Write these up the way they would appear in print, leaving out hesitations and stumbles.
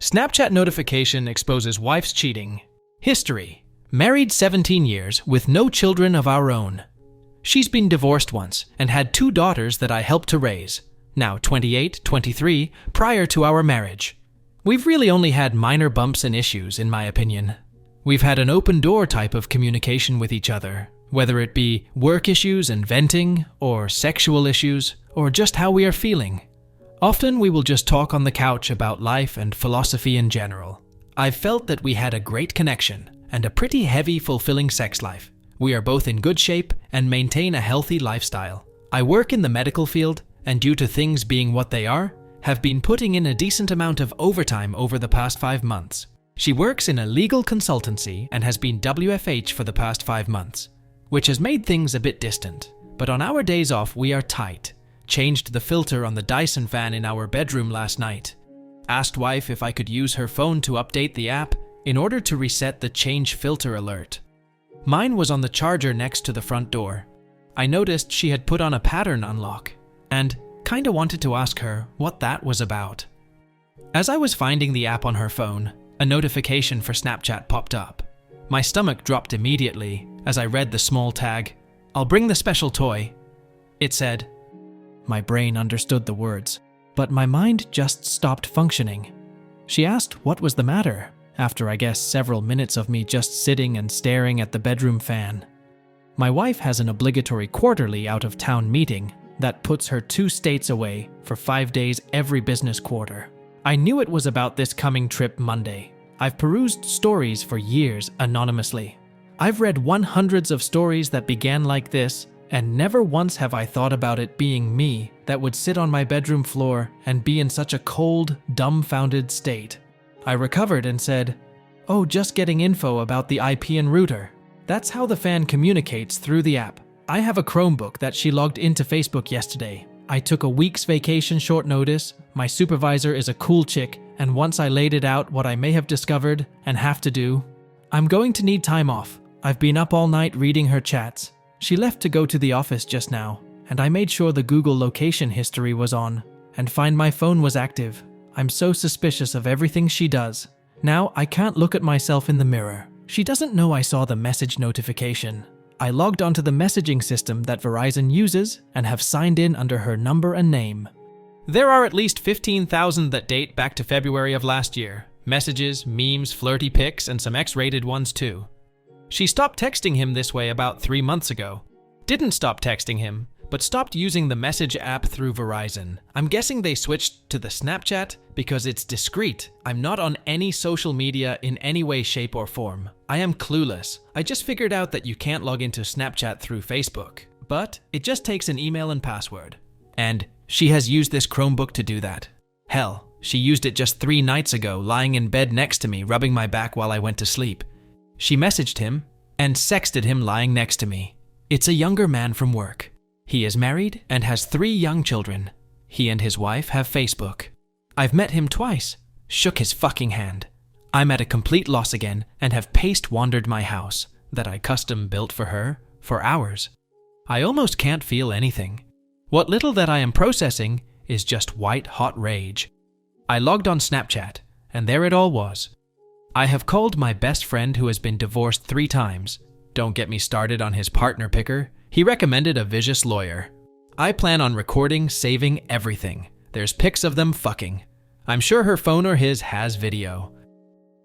Snapchat notification exposes wife's cheating. History. Married 17 years with no children of our own. She's been divorced once and had 2 daughters that I helped to raise, now 28, 23, prior to our marriage. We've really only had minor bumps and issues, in my opinion. We've had an open door type of communication with each other, whether it be work issues and venting, or sexual issues, or just how we are feeling. Often we will just talk on the couch about life and philosophy in general. I've felt that we had a great connection and a pretty heavy, fulfilling sex life. We are both in good shape and maintain a healthy lifestyle. I work in the medical field, and due to things being what they are, have been putting in a decent amount of overtime over the past 5 months. She works in a legal consultancy and has been WFH for the past 5 months, which has made things a bit distant. But on our days off, we are tight. Changed the filter on the Dyson fan in our bedroom last night. Asked wife if I could use her phone to update the app in order to reset the change filter alert. Mine was on the charger next to the front door. I noticed she had put on a pattern unlock and kinda wanted to ask her what that was about. As I was finding the app on her phone, a notification for Snapchat popped up. My stomach dropped immediately as I read the small tag, "I'll bring the special toy." It said, my brain understood the words, but my mind just stopped functioning. She asked what was the matter, after I guess several minutes of me just sitting and staring at the bedroom fan. My wife has an obligatory quarterly out-of-town meeting that puts her 2 states away for 5 days every business quarter. I knew it was about this coming trip Monday. I've perused stories for years anonymously. I've read hundreds of stories that began like this, and never once have I thought about it being me that would sit on my bedroom floor and be in such a cold, dumbfounded state. I recovered and said, "Oh, just getting info about the IP and router." That's how the fan communicates through the app. I have a Chromebook that she logged into Facebook yesterday. I took a week's vacation short notice, my supervisor is a cool chick, and once I laid it out what I may have discovered and have to do, I'm going to need time off. I've been up all night reading her chats. She left to go to the office just now, and I made sure the Google location history was on, and find my phone was active. I'm so suspicious of everything she does. Now I can't look at myself in the mirror. She doesn't know I saw the message notification. I logged onto the messaging system that Verizon uses and have signed in under her number and name. There are at least 15,000 that date back to February of last year. Messages, memes, flirty pics, and some X-rated ones too. She stopped texting him this way about 3 months ago. Didn't stop texting him, but stopped using the message app through Verizon. I'm guessing they switched to the Snapchat because it's discreet. I'm not on any social media in any way, shape, or form. I am clueless. I just figured out that you can't log into Snapchat through Facebook, but it just takes an email and password. And she has used this Chromebook to do that. Hell, she used it just 3 nights ago, lying in bed next to me, rubbing my back while I went to sleep. She messaged him and sexted him lying next to me. It's a younger man from work. He is married and has 3 young children. He and his wife have Facebook. I've met him twice, shook his fucking hand. I'm at a complete loss again and have wandered my house that I custom built for her for hours. I almost can't feel anything. What little that I am processing is just white hot rage. I logged on Snapchat and there it all was. I have called my best friend who has been divorced 3 times. Don't get me started on his partner picker. He recommended a vicious lawyer. I plan on recording, saving everything. There's pics of them fucking. I'm sure her phone or his has video.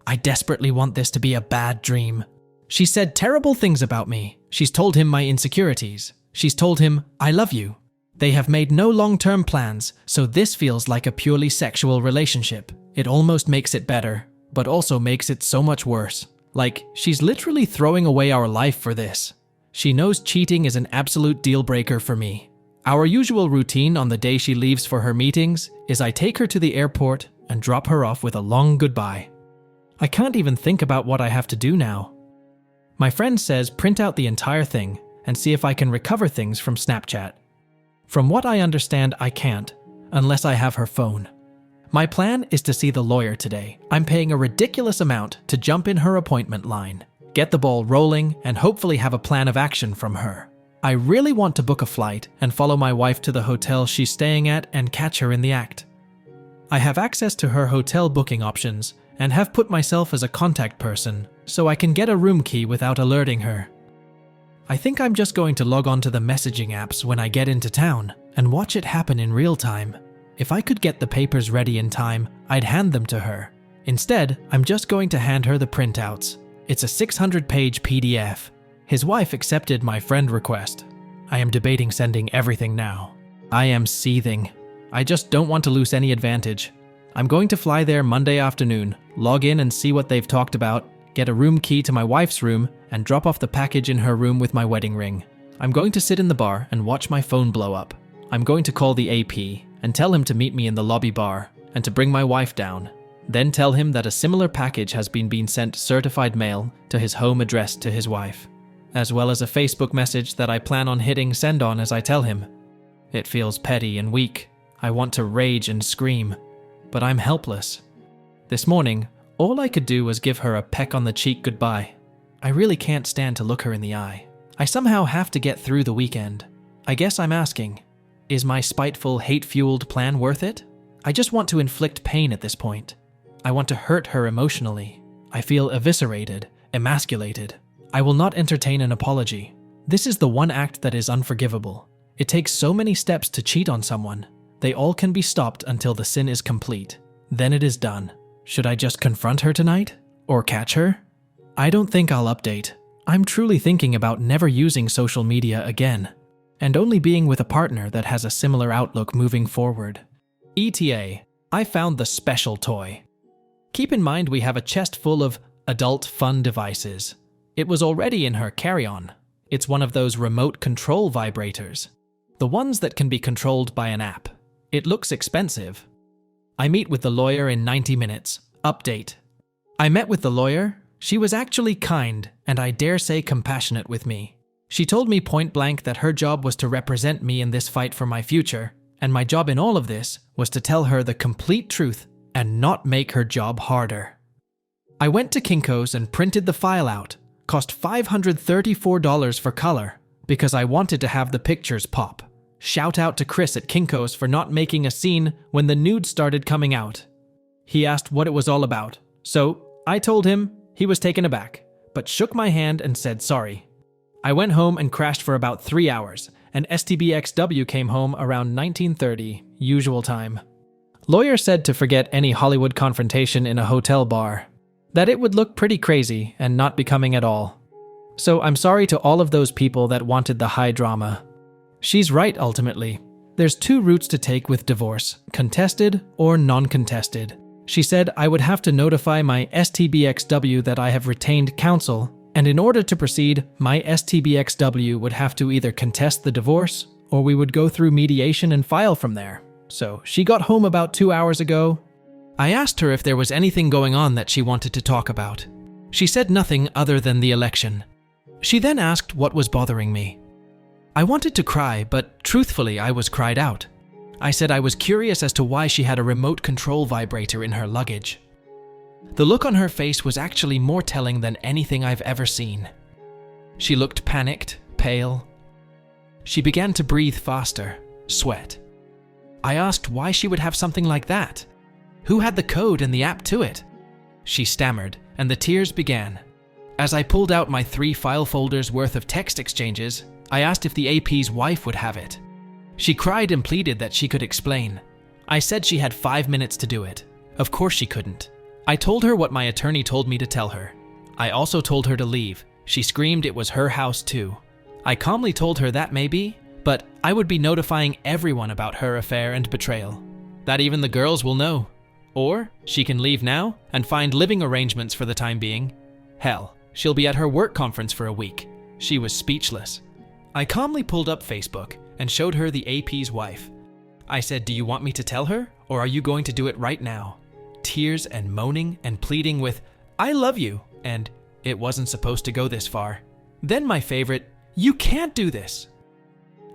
I desperately want this to be a bad dream. She said terrible things about me. She's told him my insecurities. She's told him, I love you. They have made no long-term plans, so this feels like a purely sexual relationship. It almost makes it better, but also makes it so much worse. Like, she's literally throwing away our life for this. She knows cheating is an absolute deal breaker for me. Our usual routine on the day she leaves for her meetings is I take her to the airport and drop her off with a long goodbye. I can't even think about what I have to do now. My friend says print out the entire thing and see if I can recover things from Snapchat. From what I understand, I can't, unless I have her phone. My plan is to see the lawyer today. I'm paying a ridiculous amount to jump in her appointment line, get the ball rolling, and hopefully have a plan of action from her. I really want to book a flight and follow my wife to the hotel she's staying at and catch her in the act. I have access to her hotel booking options and have put myself as a contact person so I can get a room key without alerting her. I think I'm just going to log on to the messaging apps when I get into town and watch it happen in real time. If I could get the papers ready in time, I'd hand them to her. Instead, I'm just going to hand her the printouts. It's a 600-page PDF. His wife accepted my friend request. I am debating sending everything now. I am seething. I just don't want to lose any advantage. I'm going to fly there Monday afternoon, log in and see what they've talked about, get a room key to my wife's room, and drop off the package in her room with my wedding ring. I'm going to sit in the bar and watch my phone blow up. I'm going to call the AP and tell him to meet me in the lobby bar and to bring my wife down. Then tell him that a similar package has been sent certified mail to his home address to his wife, as well as a Facebook message that I plan on hitting send on as I tell him. It feels petty and weak. I want to rage and scream, but I'm helpless. This morning, all I could do was give her a peck on the cheek goodbye. I really can't stand to look her in the eye. I somehow have to get through the weekend. I guess I'm asking, is my spiteful, hate-fueled plan worth it? I just want to inflict pain at this point. I want to hurt her emotionally. I feel eviscerated, emasculated. I will not entertain an apology. This is the one act that is unforgivable. It takes so many steps to cheat on someone. They all can be stopped until the sin is complete. Then it is done. Should I just confront her tonight? Or catch her? I don't think I'll update. I'm truly thinking about never using social media again, and only being with a partner that has a similar outlook moving forward. ETA, I found the special toy. Keep in mind we have a chest full of adult fun devices. It was already in her carry-on. It's one of those remote control vibrators. The ones that can be controlled by an app. It looks expensive. I meet with the lawyer in 90 minutes. Update. I met with the lawyer. She was actually kind, and I dare say compassionate with me. She told me point blank that her job was to represent me in this fight for my future, and my job in all of this was to tell her the complete truth and not make her job harder. I went to Kinko's and printed the file out. Cost $534 for color, because I wanted to have the pictures pop. Shout out to Chris at Kinko's for not making a scene when the nude started coming out. He asked what it was all about, so I told him. He was taken aback, but shook my hand and said sorry. I went home and crashed for about 3 hours, and STBXW came home around 19:30, usual time. Lawyer said to forget any Hollywood confrontation in a hotel bar, that it would look pretty crazy and not becoming at all. So I'm sorry to all of those people that wanted the high drama. She's right ultimately. There's 2 routes to take with divorce, contested or non-contested. She said I would have to notify my STBXW that I have retained counsel, and in order to proceed, my STBXW would have to either contest the divorce or we would go through mediation and file from there. So she got home about 2 hours ago. I asked her if there was anything going on that she wanted to talk about. She said nothing other than the election. She then asked what was bothering me. I wanted to cry, but truthfully I was cried out. I said I was curious as to why she had a remote control vibrator in her luggage. The look on her face was actually more telling than anything I've ever seen. She looked panicked, pale. She began to breathe faster, sweat. I asked why she would have something like that. Who had the code and the app to it? She stammered, and the tears began. As I pulled out my 3 file folders worth of text exchanges, I asked if the AP's wife would have it. She cried and pleaded that she could explain. I said she had 5 minutes to do it. Of course she couldn't. I told her what my attorney told me to tell her. I also told her to leave. She screamed it was her house too. I calmly told her that maybe, but I would be notifying everyone about her affair and betrayal. That even the girls will know. Or she can leave now and find living arrangements for the time being. Hell, she'll be at her work conference for a week. She was speechless. I calmly pulled up Facebook and showed her the AP's wife. I said, "Do you want me to tell her, or are you going to do it right now?" Tears and moaning and pleading with, "I love you," and "It wasn't supposed to go this far." Then my favorite, "You can't do this."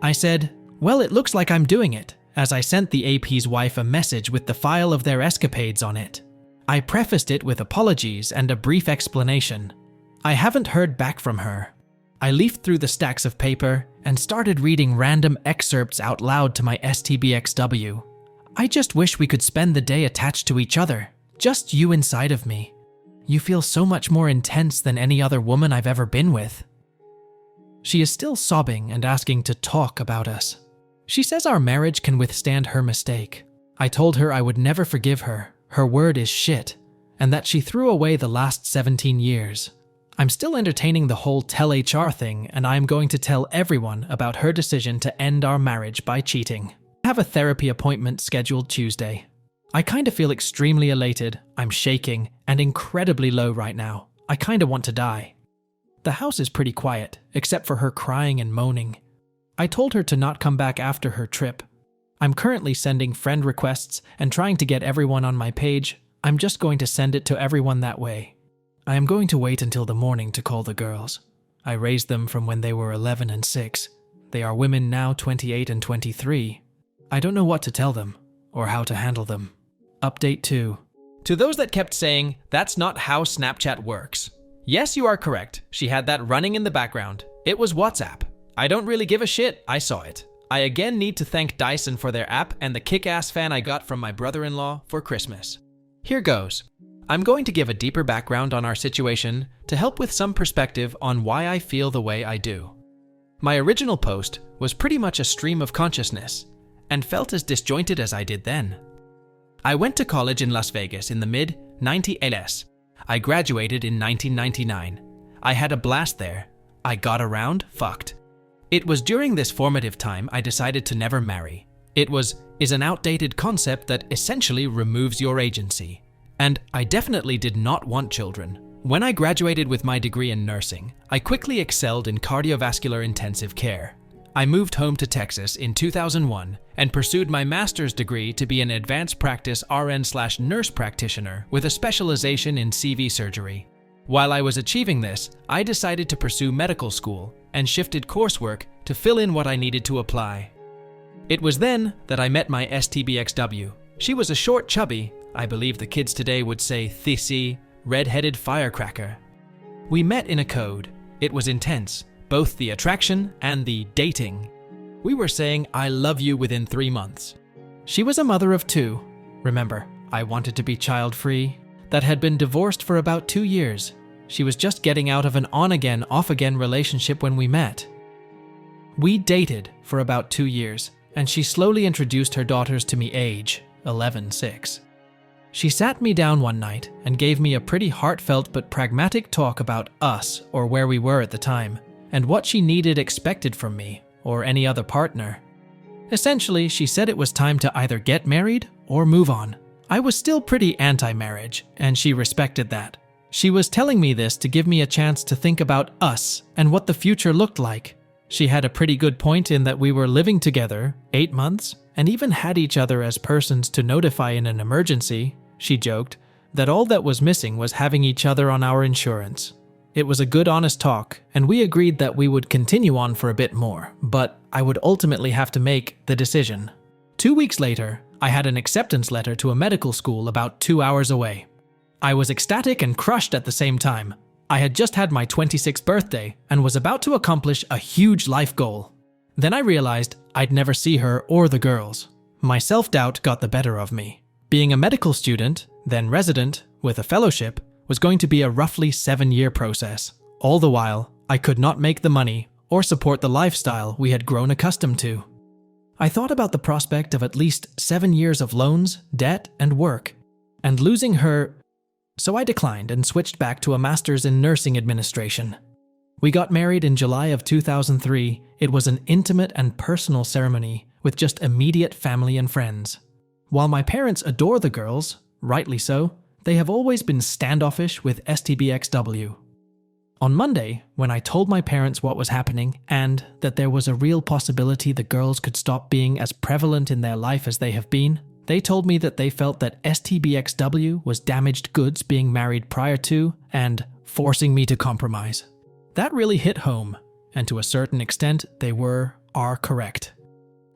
I said, "Well, it looks like I'm doing it," as I sent the AP's wife a message with the file of their escapades on it. I prefaced it with apologies and a brief explanation. I haven't heard back from her. I leafed through the stacks of paper and started reading random excerpts out loud to my STBXW. I just wish we could spend the day attached to each other, just you inside of me. You feel so much more intense than any other woman I've ever been with." She is still sobbing and asking to talk about us. She says our marriage can withstand her mistake. I told her I would never forgive her. Her word is shit, and that she threw away the last 17 years. I'm still entertaining the whole tell HR thing, and I'm going to tell everyone about her decision to end our marriage by cheating. I have a therapy appointment scheduled Tuesday. I kinda feel extremely elated, I'm shaking, and incredibly low right now. I kinda want to die. The house is pretty quiet, except for her crying and moaning. I told her to not come back after her trip. I'm currently sending friend requests and trying to get everyone on my page. I'm just going to send it to everyone that way. I am going to wait until the morning to call the girls. I raised them from when they were 11 and 6. They are women now, 28 and 23. I don't know what to tell them, or how to handle them. Update 2. To those that kept saying, "That's not how Snapchat works." Yes, you are correct. She had that running in the background. It was WhatsApp. I don't really give a shit, I saw it. I again need to thank Dyson for their app and the kick-ass fan I got from my brother-in-law for Christmas. Here goes. I'm going to give a deeper background on our situation to help with some perspective on why I feel the way I do. My original post was pretty much a stream of consciousness and felt as disjointed as I did then. I went to college in Las Vegas in the mid-90s. I graduated in 1999. I had a blast there. I got around, fucked. It was during this formative time I decided to never marry. Is an outdated concept that essentially removes your agency. And I definitely did not want children. When I graduated with my degree in nursing, I quickly excelled in cardiovascular intensive care. I moved home to Texas in 2001 and pursued my master's degree to be an advanced practice RN/nurse practitioner with a specialization in CV surgery. While I was achieving this, I decided to pursue medical school and shifted coursework to fill in what I needed to apply. It was then that I met my STBXW. She was a short, chubby, I believe the kids today would say thissy, red-headed firecracker. We met in a code. It was intense, both the attraction and the dating. We were saying I love you within 3 months. She was a mother of 2. Remember, I wanted to be child-free. That had been divorced for about 2 years. She was just getting out of an on-again, off-again relationship when we met. We dated for about 2 years, and she slowly introduced her daughters to me age 11-6. She sat me down one night and gave me a pretty heartfelt but pragmatic talk about us, or where we were at the time, and what she expected from me, or any other partner. Essentially, she said it was time to either get married or move on. I was still pretty anti-marriage, and she respected that. She was telling me this to give me a chance to think about us and what the future looked like. She had a pretty good point in that we were living together 8 months and even had each other as persons to notify in an emergency. She joked that all that was missing was having each other on our insurance. It was a good, honest talk, and we agreed that we would continue on for a bit more, but I would ultimately have to make the decision. 2 weeks later, I had an acceptance letter to a medical school about 2 hours away. I was ecstatic and crushed at the same time. I had just had my 26th birthday and was about to accomplish a huge life goal. Then I realized I'd never see her or the girls. My self-doubt got the better of me. Being a medical student, then resident, with a fellowship, was going to be a roughly 7-year process. All the while, I could not make the money or support the lifestyle we had grown accustomed to. I thought about the prospect of at least 7 years of loans, debt, and work, and losing her, so I declined and switched back to a master's in nursing administration. We got married in July of 2003. It was an intimate and personal ceremony with just immediate family and friends. While my parents adore the girls, rightly so, they have always been standoffish with STBXW. On Monday, when I told my parents what was happening and that there was a real possibility the girls could stop being as prevalent in their life as they have been, they told me that they felt that STBXW was damaged goods being married prior to and forcing me to compromise. That really hit home, and to a certain extent, they are correct.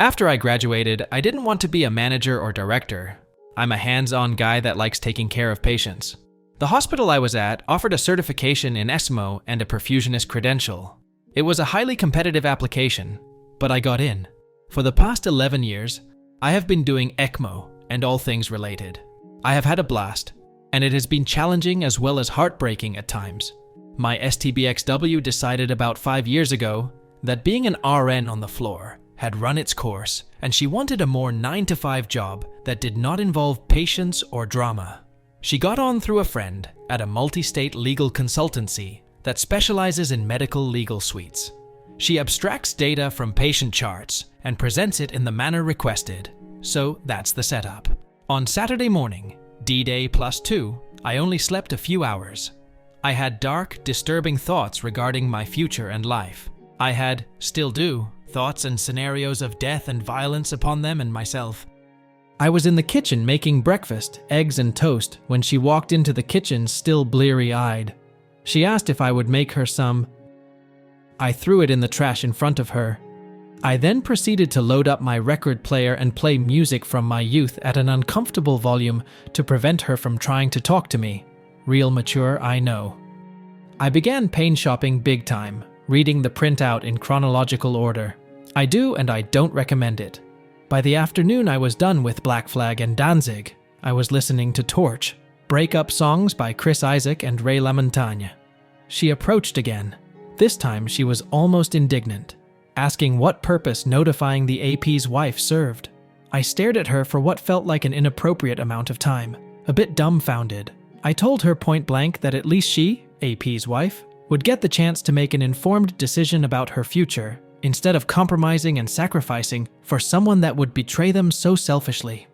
After I graduated, I didn't want to be a manager or director. I'm a hands-on guy that likes taking care of patients. The hospital I was at offered a certification in ESMO and a perfusionist credential. It was a highly competitive application, but I got in. For the past 11 years, I have been doing ECMO and all things related. I have had a blast, and it has been challenging as well as heartbreaking at times. My STBXW decided about 5 years ago that being an RN on the floor had run its course, and she wanted a more 9-to-5 job that did not involve patients or drama. She got on through a friend at a multi-state legal consultancy that specializes in medical legal suites. She abstracts data from patient charts and presents it in the manner requested, so that's the setup. On Saturday morning, D-Day +2, I only slept a few hours. I had dark, disturbing thoughts regarding my future and life. I had, still do, thoughts and scenarios of death and violence upon them and myself. I was in the kitchen making breakfast, eggs and toast, when she walked into the kitchen still bleary-eyed. She asked if I would make her some. I threw it in the trash in front of her. I then proceeded to load up my record player and play music from my youth at an uncomfortable volume to prevent her from trying to talk to me. Real mature, I know. I began pain shopping big time, reading the printout in chronological order. I do and I don't recommend it. By the afternoon I was done with Black Flag and Danzig. I was listening to Torch, breakup songs by Chris Isaak and Ray LaMontagne. She approached again. This time she was almost indignant, asking what purpose notifying the AP's wife served. I stared at her for what felt like an inappropriate amount of time, a bit dumbfounded. I told her point blank that at least she, AP's wife, would get the chance to make an informed decision about her future, instead of compromising and sacrificing for someone that would betray them so selfishly.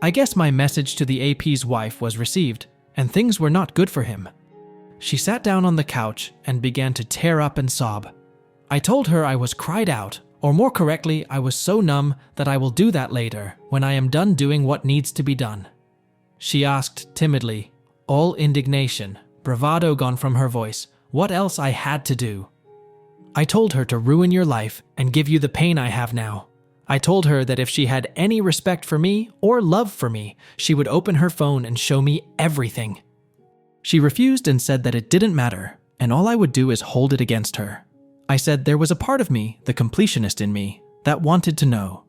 I guess my message to the AP's wife was received, and things were not good for him. She sat down on the couch and began to tear up and sob. I told her I was cried out, or more correctly, I was so numb that I will do that later, when I am done doing what needs to be done. She asked timidly, all indignation, bravado gone from her voice, what else I had to do. I told her to ruin your life and give you the pain I have now. I told her that if she had any respect for me or love for me, she would open her phone and show me everything. She refused and said that it didn't matter, and all I would do is hold it against her. I said there was a part of me, the completionist in me, that wanted to know.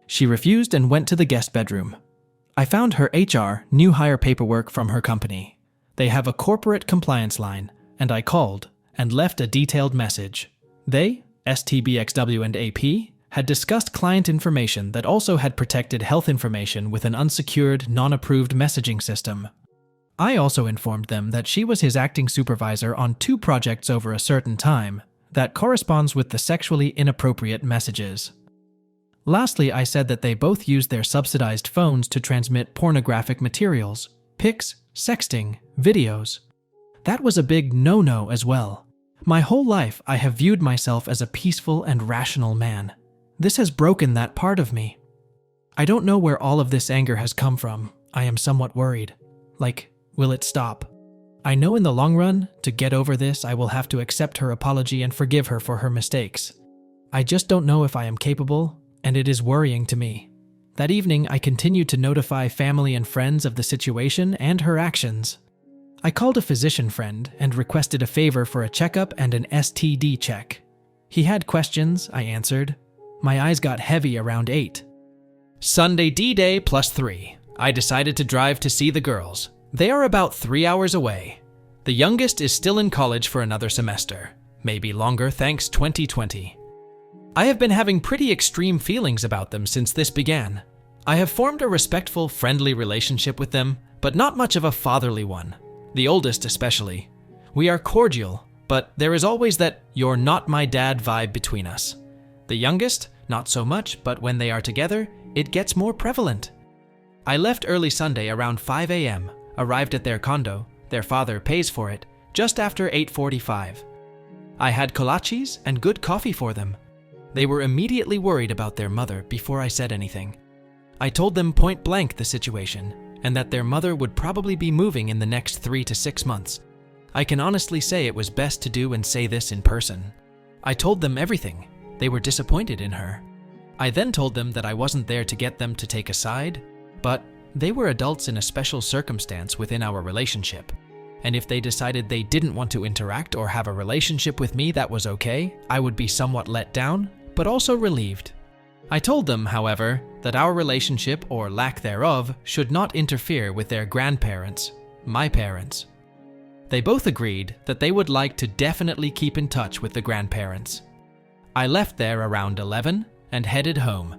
She refused and went to the guest bedroom. I found her HR new hire paperwork from her company. They have a corporate compliance line, and I called and left a detailed message. They, STBXW and AP, had discussed client information that also had protected health information with an unsecured, non-approved messaging system. I also informed them that she was his acting supervisor on 2 projects over a certain time that corresponds with the sexually inappropriate messages. Lastly, I said that they both used their subsidized phones to transmit pornographic materials, pics, sexting, videos. That was a big no-no as well. My whole life, I have viewed myself as a peaceful and rational man. This has broken that part of me. I don't know where all of this anger has come from. I am somewhat worried. Will it stop? I know in the long run, to get over this, I will have to accept her apology and forgive her for her mistakes. I just don't know if I am capable, and it is worrying to me. That evening, I continued to notify family and friends of the situation and her actions. I called a physician friend and requested a favor for a checkup and an STD check. He had questions, I answered. My eyes got heavy around 8. Sunday D-Day +3. I decided to drive to see the girls. They are about 3 hours away. The youngest is still in college for another semester. Maybe longer thanks 2020. I have been having pretty extreme feelings about them since this began. I have formed a respectful, friendly relationship with them, but not much of a fatherly one. The oldest especially. We are cordial, but there is always that "you're not my dad" vibe between us. The youngest, not so much, but when they are together, it gets more prevalent. I left early Sunday around 5 a.m., arrived at their condo, their father pays for it, just after 8:45. I had kolaches and good coffee for them. They were immediately worried about their mother before I said anything. I told them point blank the situation, and that their mother would probably be moving in the next 3 to 6 months. I can honestly say it was best to do and say this in person. I told them everything. They were disappointed in her. I then told them that I wasn't there to get them to take a side, but they were adults in a special circumstance within our relationship. And if they decided they didn't want to interact or have a relationship with me that was okay, I would be somewhat let down, but also relieved. I told them, however, that our relationship or lack thereof should not interfere with their grandparents, my parents. They both agreed that they would like to definitely keep in touch with the grandparents. I left there around 11 and headed home.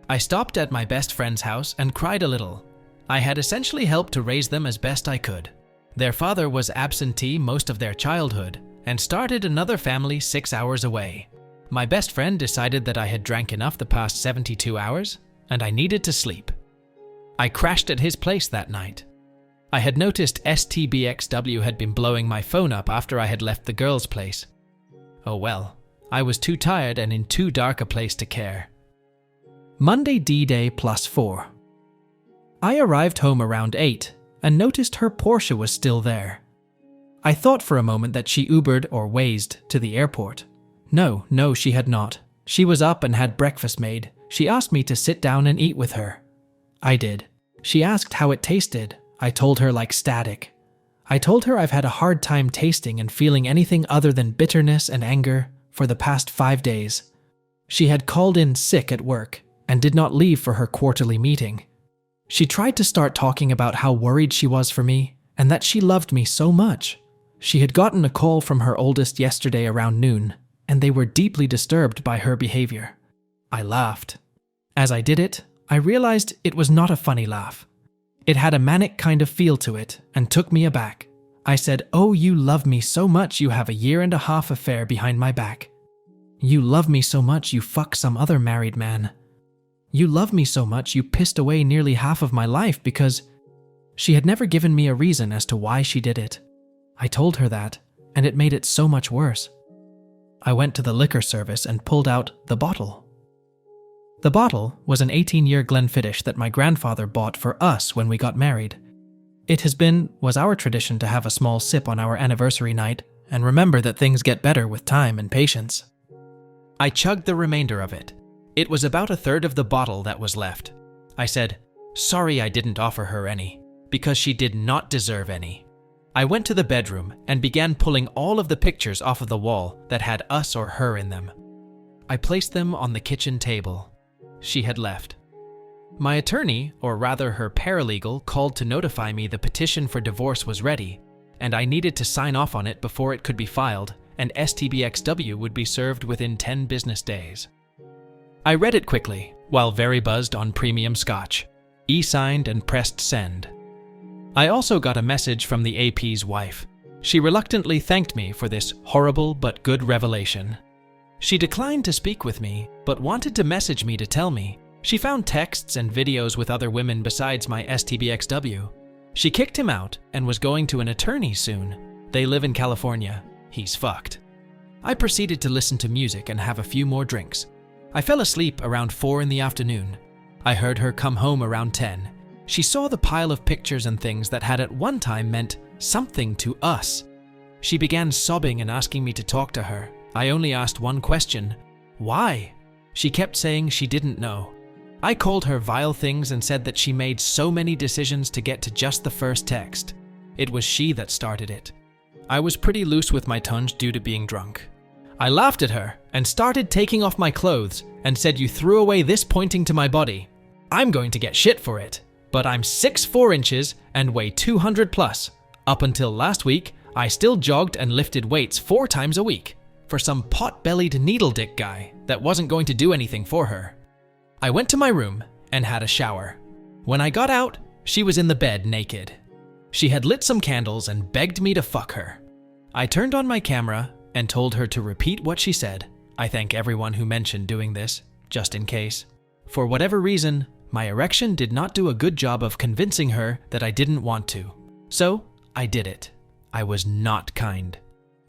I stopped at my best friend's house and cried a little. I had essentially helped to raise them as best I could. Their father was absentee most of their childhood and started another family 6 hours away. My best friend decided that I had drank enough the past 72 hours and I needed to sleep. I crashed at his place that night. I had noticed STBXW had been blowing my phone up after I had left the girl's place. Oh well, I was too tired and in too dark a place to care. Monday D-Day +4. I arrived home around 8 and noticed her Porsche was still there. I thought for a moment that she Ubered or Wazed to the airport. No, she had not. She was up and had breakfast made. She asked me to sit down and eat with her. I did. She asked how it tasted. I told her like static. I told her I've had a hard time tasting and feeling anything other than bitterness and anger for the past 5 days. She had called in sick at work and did not leave for her quarterly meeting. She tried to start talking about how worried she was for me and that she loved me so much. She had gotten a call from her oldest yesterday around noon, and they were deeply disturbed by her behavior. I laughed. As I did it, I realized it was not a funny laugh. It had a manic kind of feel to it and took me aback. I said, "Oh, you love me so much you have a 1.5-year affair behind my back. You love me so much you fuck some other married man. You love me so much you pissed away nearly half of my life because..." She had never given me a reason as to why she did it. I told her that, and it made it so much worse. I went to the liquor service and pulled out the bottle. The bottle was an 18-year Glenfiddich that my grandfather bought for us when we got married. It was our tradition to have a small sip on our anniversary night and remember that things get better with time and patience. I chugged the remainder of it. It was about 1/3 of the bottle that was left. I said, "Sorry I didn't offer her any, because she did not deserve any." I went to the bedroom and began pulling all of the pictures off of the wall that had us or her in them. I placed them on the kitchen table. She had left. My attorney, or rather her paralegal, called to notify me the petition for divorce was ready, and I needed to sign off on it before it could be filed, and STBXW would be served within 10 business days. I read it quickly, while very buzzed on premium scotch, e-signed and pressed send. I also got a message from the AP's wife. She reluctantly thanked me for this horrible but good revelation. She declined to speak with me, but wanted to message me to tell me. She found texts and videos with other women besides my STBXW. She kicked him out and was going to an attorney soon. They live in California. He's fucked. I proceeded to listen to music and have a few more drinks. I fell asleep around 4 in the afternoon. I heard her come home around 10. She saw the pile of pictures and things that had at one time meant something to us. She began sobbing and asking me to talk to her. I only asked one question: why? She kept saying she didn't know. I called her vile things and said that she made so many decisions to get to just the first text. It was she that started it. I was pretty loose with my tongue due to being drunk. I laughed at her and started taking off my clothes and said, "You threw away this," pointing to my body. "I'm going to get shit for it. But I'm 6'4" and weigh 200 plus. Up until last week, I still jogged and lifted weights 4 times a week for some pot-bellied needle dick guy that wasn't going to do anything for her. I went to my room and had a shower. When I got out, she was in the bed naked. She had lit some candles and begged me to fuck her. I turned on my camera and told her to repeat what she said. I thank everyone who mentioned doing this, just in case. For whatever reason, my erection did not do a good job of convincing her that I didn't want to. So, I did it. I was not kind.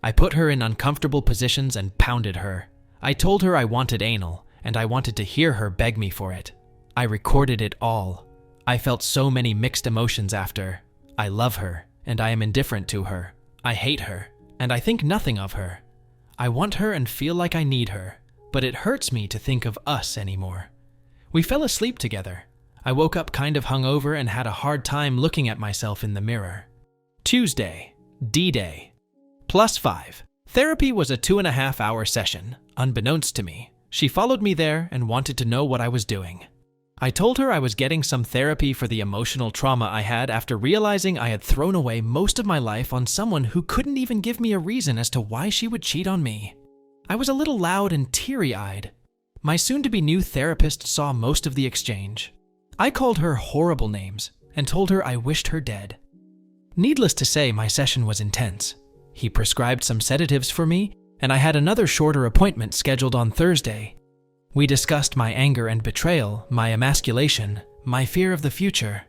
I put her in uncomfortable positions and pounded her. I told her I wanted anal, and I wanted to hear her beg me for it. I recorded it all. I felt so many mixed emotions after. I love her, and I am indifferent to her. I hate her, and I think nothing of her. I want her and feel like I need her, but it hurts me to think of us anymore. We fell asleep together. I woke up kind of hungover and had a hard time looking at myself in the mirror. Tuesday, D-Day, +5. Therapy was a 2.5-hour session, unbeknownst to me. She followed me there and wanted to know what I was doing. I told her I was getting some therapy for the emotional trauma I had after realizing I had thrown away most of my life on someone who couldn't even give me a reason as to why she would cheat on me. I was a little loud and teary-eyed. My soon-to-be new therapist saw most of the exchange. I called her horrible names and told her I wished her dead. Needless to say, my session was intense. He prescribed some sedatives for me, and I had another shorter appointment scheduled on Thursday. We discussed my anger and betrayal, my emasculation, my fear of the future.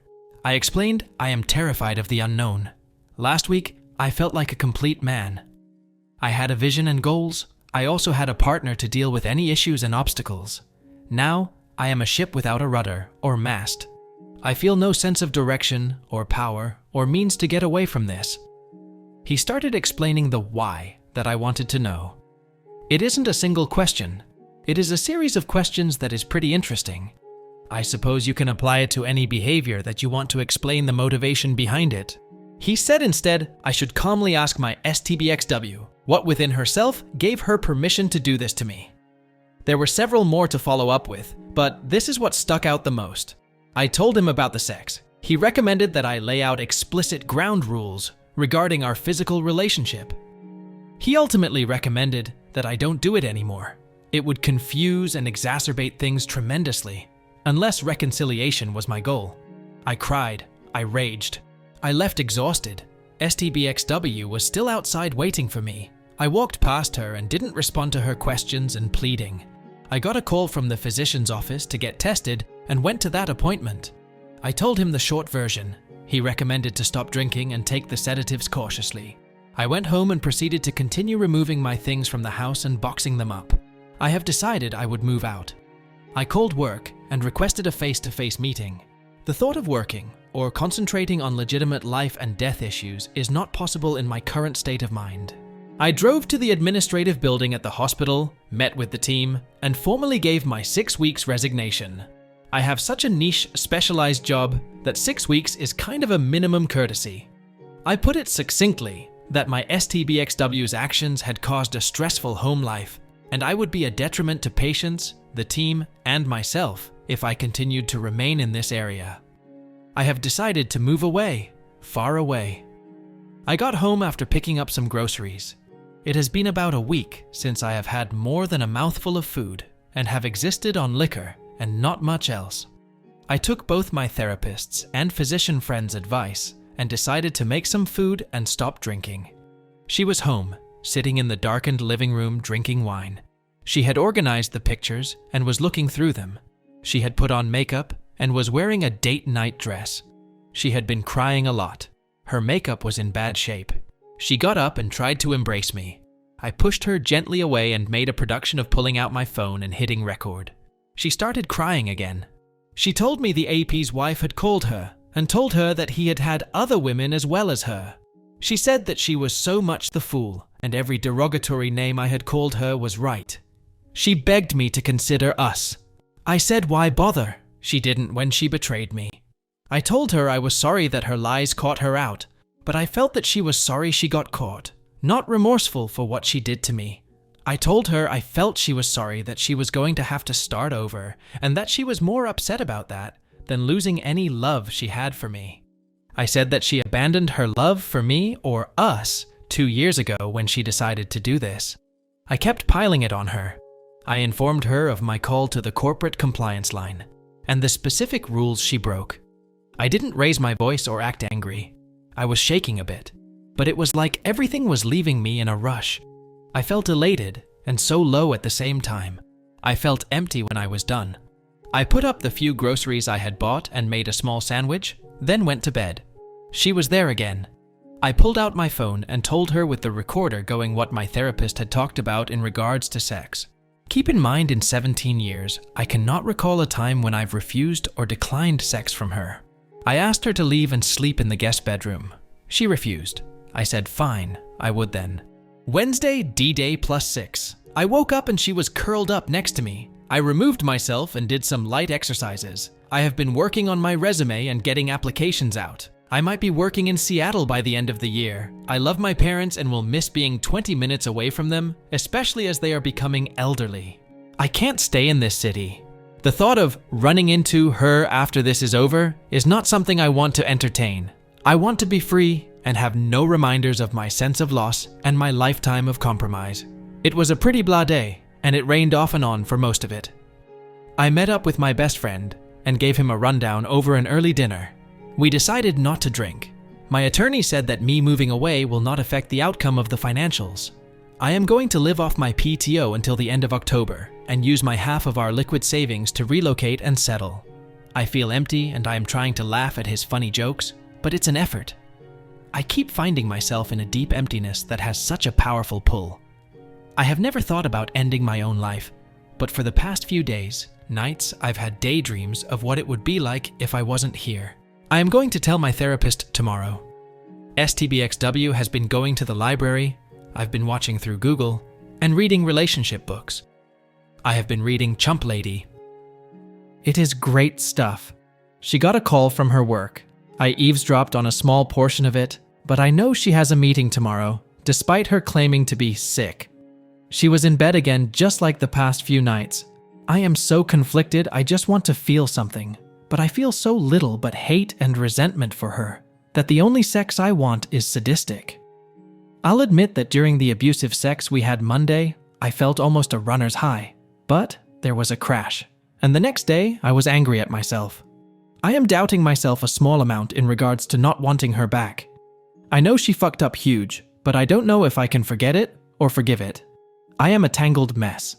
I explained I am terrified of the unknown. Last week, I felt like a complete man. I had a vision and goals. I also had a partner to deal with any issues and obstacles. Now, I am a ship without a rudder or mast. I feel no sense of direction or power or means to get away from this. He started explaining the why that I wanted to know. It isn't a single question. It is a series of questions that is pretty interesting. I suppose you can apply it to any behavior that you want to explain the motivation behind it. He said instead I should calmly ask my STBXW what within herself gave her permission to do this to me. There were several more to follow up with, but this is what stuck out the most. I told him about the sex. He recommended that I lay out explicit ground rules regarding our physical relationship. He ultimately recommended that I don't do it anymore. It would confuse and exacerbate things tremendously, unless reconciliation was my goal. I cried. I raged. I left exhausted. STBXW was still outside waiting for me. I walked past her and didn't respond to her questions and pleading. I got a call from the physician's office to get tested and went to that appointment. I told him the short version. He recommended to stop drinking and take the sedatives cautiously. I went home and proceeded to continue removing my things from the house and boxing them up. I have decided I would move out. I called work and requested a face-to-face meeting. The thought of working or concentrating on legitimate life and death issues is not possible in my current state of mind. I drove to the administrative building at the hospital, met with the team, and formally gave my 6 weeks resignation. I have such a niche, specialized job that 6 weeks is kind of a minimum courtesy. I put it succinctly that my STBXW's actions had caused a stressful home life, and I would be a detriment to patients, the team, and myself if I continued to remain in this area. I have decided to move away, far away. I got home after picking up some groceries. It has been about a week since I have had more than a mouthful of food and have existed on liquor and not much else. I took both my therapist's and physician friend's advice and decided to make some food and stop drinking. She was home, sitting in the darkened living room drinking wine. She had organized the pictures and was looking through them. She had put on makeup and was wearing a date night dress. She had been crying a lot. Her makeup was in bad shape. She got up and tried to embrace me. I pushed her gently away and made a production of pulling out my phone and hitting record. She started crying again. She told me the AP's wife had called her and told her that he had had other women as well as her. She said that she was so much the fool and every derogatory name I had called her was right. She begged me to consider us. I said why bother? She didn't when she betrayed me. I told her I was sorry that her lies caught her out, but I felt that she was sorry she got caught, not remorseful for what she did to me. I told her I felt she was sorry that she was going to have to start over and that she was more upset about that than losing any love she had for me. I said that she abandoned her love for me or us 2 years ago when she decided to do this. I kept piling it on her. I informed her of my call to the corporate compliance line and the specific rules she broke. I didn't raise my voice or act angry. I was shaking a bit, but it was like everything was leaving me in a rush. I felt elated and so low at the same time. I felt empty when I was done. I put up the few groceries I had bought and made a small sandwich, then went to bed. She was there again. I pulled out my phone and told her with the recorder going what my therapist had talked about in regards to sex. Keep in mind, in 17 years, I cannot recall a time when I've refused or declined sex from her. I asked her to leave and sleep in the guest bedroom. She refused. I said fine, I would then. Wednesday, D-Day +6. I woke up and she was curled up next to me. I removed myself and did some light exercises. I have been working on my resume and getting applications out. I might be working in Seattle by the end of the year. I love my parents and will miss being 20 minutes away from them, especially as they are becoming elderly. I can't stay in this city. The thought of running into her after this is over is not something I want to entertain. I want to be free and have no reminders of my sense of loss and my lifetime of compromise. It was a pretty blah day, and it rained off and on for most of it. I met up with my best friend and gave him a rundown over an early dinner. We decided not to drink. My attorney said that me moving away will not affect the outcome of the financials. I am going to live off my PTO until the end of October and use my half of our liquid savings to relocate and settle. I feel empty and I am trying to laugh at his funny jokes, but it's an effort. I keep finding myself in a deep emptiness that has such a powerful pull. I have never thought about ending my own life, but for the past few days, nights, I've had daydreams of what it would be like if I wasn't here. I am going to tell my therapist tomorrow. STBXW has been going to the library, I've been watching through Google, and reading relationship books. I have been reading Chump Lady. It is great stuff. She got a call from her work. I eavesdropped on a small portion of it, but I know she has a meeting tomorrow, despite her claiming to be sick. She was in bed again just like the past few nights. I am so conflicted, I just want to feel something, but I feel so little but hate and resentment for her, that the only sex I want is sadistic. I'll admit that during the abusive sex we had Monday, I felt almost a runner's high, but there was a crash, and the next day I was angry at myself. I am doubting myself a small amount in regards to not wanting her back. I know she fucked up huge, but I don't know if I can forget it or forgive it. I am a tangled mess.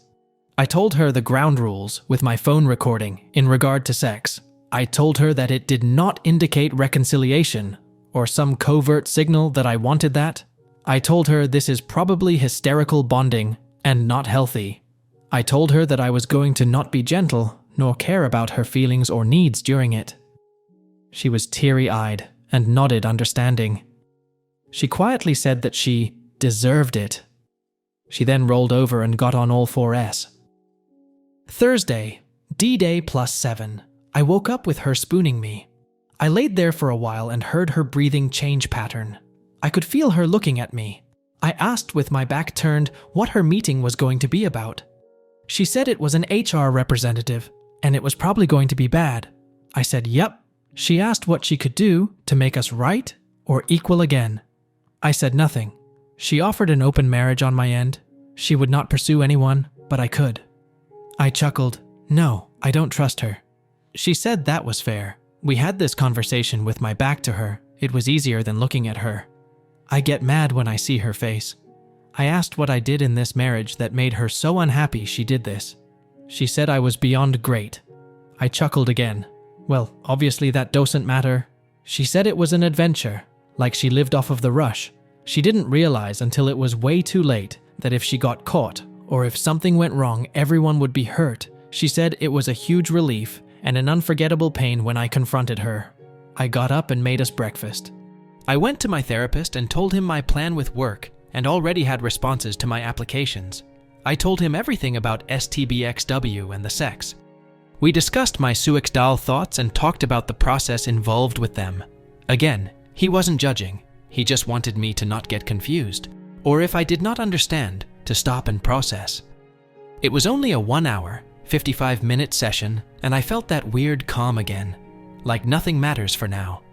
I told her the ground rules with my phone recording in regard to sex. I told her that it did not indicate reconciliation or some covert signal that I wanted that. I told her this is probably hysterical bonding and not healthy. I told her that I was going to not be gentle nor care about her feelings or needs during it. She was teary-eyed and nodded understanding. She quietly said that she deserved it. She then rolled over and got on all fours. Thursday, D-Day +7. I woke up with her spooning me. I laid there for a while and heard her breathing change pattern. I could feel her looking at me. I asked with my back turned what her meeting was going to be about. She said it was an HR representative, and it was probably going to be bad. I said, yep. She asked what she could do to make us right or equal again. I said nothing. She offered an open marriage on my end. She would not pursue anyone, but I could. I chuckled. No, I don't trust her. She said that was fair. We had this conversation with my back to her. It was easier than looking at her. I get mad when I see her face. I asked what I did in this marriage that made her so unhappy she did this. She said I was beyond great. I chuckled again. Well, obviously that doesn't matter. She said it was an adventure, like she lived off of the rush. She didn't realize until it was way too late that if she got caught, or if something went wrong, everyone would be hurt. She said it was a huge relief and an unforgettable pain when I confronted her. I got up and made us breakfast. I went to my therapist and told him my plan with work and already had responses to my applications. I told him everything about STBXW and the sex. We discussed my suicidal thoughts and talked about the process involved with them. Again, he wasn't judging. He just wanted me to not get confused, or if I did not understand, to stop and process. It was only a 1 hour, 55-minute session, and I felt that weird calm again. Like nothing matters for now.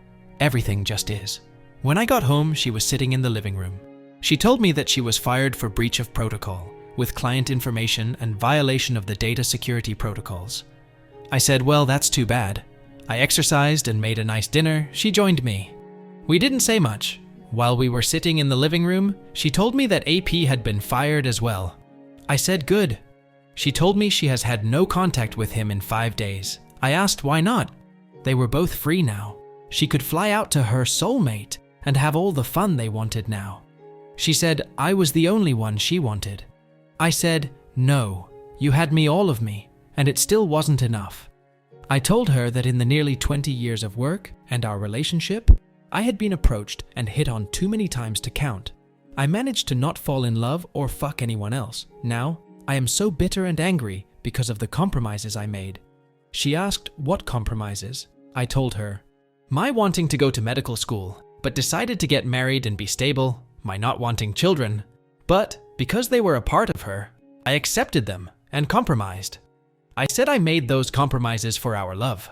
Everything just is. When I got home, she was sitting in the living room. She told me that she was fired for breach of protocol, with client information and violation of the data security protocols. I said, well, that's too bad. I exercised and made a nice dinner. She joined me. We didn't say much. While we were sitting in the living room, she told me that AP had been fired as well. I said, good. She told me she has had no contact with him in 5 days. I asked why not. They were both free now. She could fly out to her soulmate and have all the fun they wanted now. She said I was the only one she wanted. I said, no, you had me, all of me, and it still wasn't enough. I told her that in the nearly 20 years of work and our relationship, I had been approached and hit on too many times to count. I managed to not fall in love or fuck anyone else. Now, I am so bitter and angry because of the compromises I made. She asked what compromises. I told her, my wanting to go to medical school, but decided to get married and be stable, my not wanting children. But because they were a part of her, I accepted them and compromised. I said I made those compromises for our love.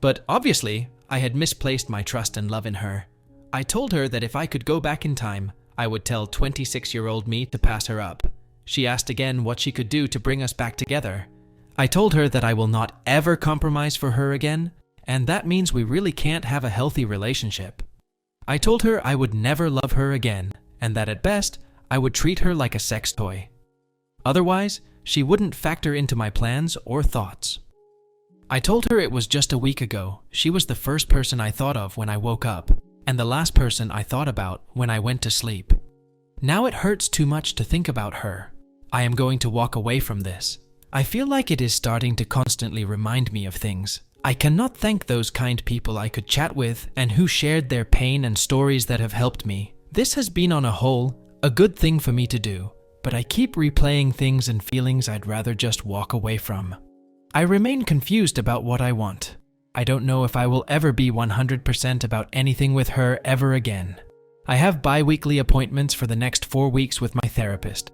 But obviously, I had misplaced my trust and love in her. I told her that if I could go back in time, I would tell 26-year-old me to pass her up. She asked again what she could do to bring us back together. I told her that I will not ever compromise for her again, and that means we really can't have a healthy relationship. I told her I would never love her again, and that at best, I would treat her like a sex toy. Otherwise, she wouldn't factor into my plans or thoughts. I told her it was just a week ago. She was the first person I thought of when I woke up, and the last person I thought about when I went to sleep. Now it hurts too much to think about her. I am going to walk away from this. I feel like it is starting to constantly remind me of things. I cannot thank those kind people I could chat with and who shared their pain and stories that have helped me. This has been on a whole a good thing for me to do, but I keep replaying things and feelings I'd rather just walk away from. I remain confused about what I want. I don't know if I will ever be 100% about anything with her ever again. I have bi-weekly appointments for the next 4 weeks with my therapist.